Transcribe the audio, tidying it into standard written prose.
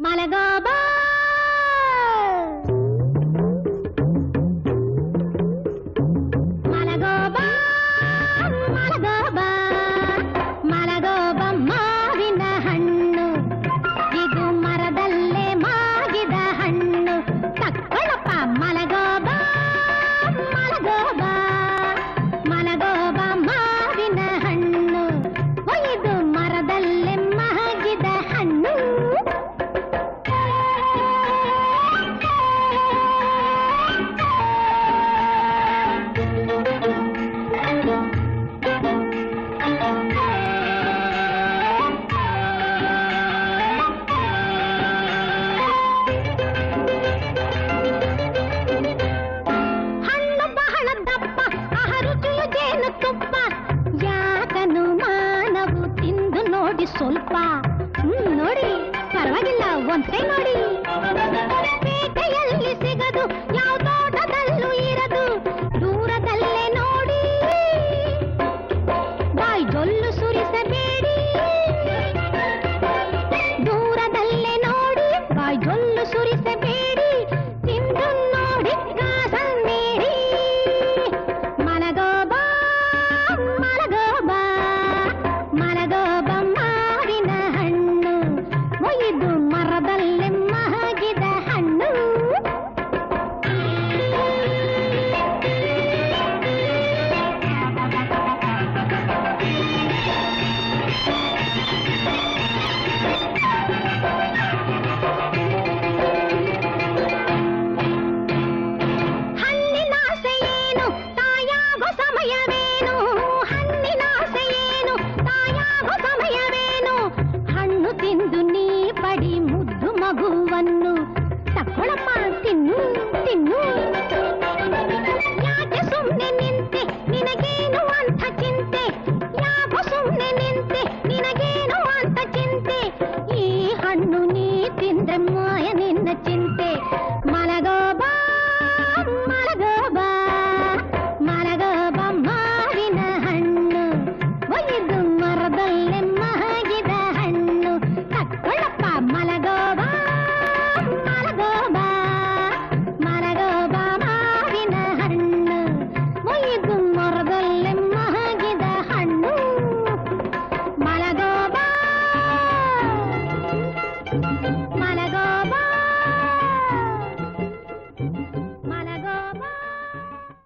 ಮಲಗೋಬಾ ಮಲಗೋಬಾ ಮಲಗೋಬಾ ಮಲಗೋಬ ಮಾವಿನ ಹಣ್ಣು ಇದು ಮರದಲ್ಲೇ ಮಾಗಿದ ಹಣ್ಣು ತಕ್ಕೊಳ್ಳಪ್ಪ ಮಲಗೋಬಾ ಮಲಗೋಬಾ ಮಲಗೋಬ ಮಾವಿನ ಹಣ್ಣು ಇದು ಮರದಲ್ಲೇ ಮಾಗಿದ ಹಣ್ಣು ಸ್ವಲ್ಪ ನೋಡಿ ಪರವಾಗಿಲ್ಲ ಒಂದ್ಸೈ ನೋಡಿ ಪೇಟೆಯಲ್ಲಿ ಸಿಗದು ಯಾವ ತೋಟದಲ್ಲೂ ಇರದು ದೂರದಲ್ಲೇ ನೋಡಿ ಬಾಯಿ ಜೊಲ್ಲು ಸುರಿಸಬೇಡಿ ದೂರದಲ್ಲೇ ನೋಡಿ ಬಾಯಿ ಜೊಲ್ಲು ಸುರಿಸಬೇಡಿ ತಿಂದು ನೋಡಿ ಕಾಸನ್ನೇಡಿ ಮಲಗೋಬಾ ಮಲಗೋಬಾ ಮಲಗೋಬ ಇದು ಮರದಲ್ಲಿ ಮಹಗಿದ ಹಣ್ಣು ಹಣ್ಣಿನಾಸೆ ಏನು ತಾಯಾಗೋ ಸಮಯವೇನು ಹಣ್ಣಿನಾಸೆ ಏನು ತಾಯಾಗೋ ಸಮಯವೇನು ಹಣ್ಣು ತಿಂದು ನೀ ಪಡಿ ಮುದ್ದು ಮಗುವನ್ನು ತಕ್ಕೊಳ್ಳಮ್ಮ ತಿನ್ನು ತಿನ್ನು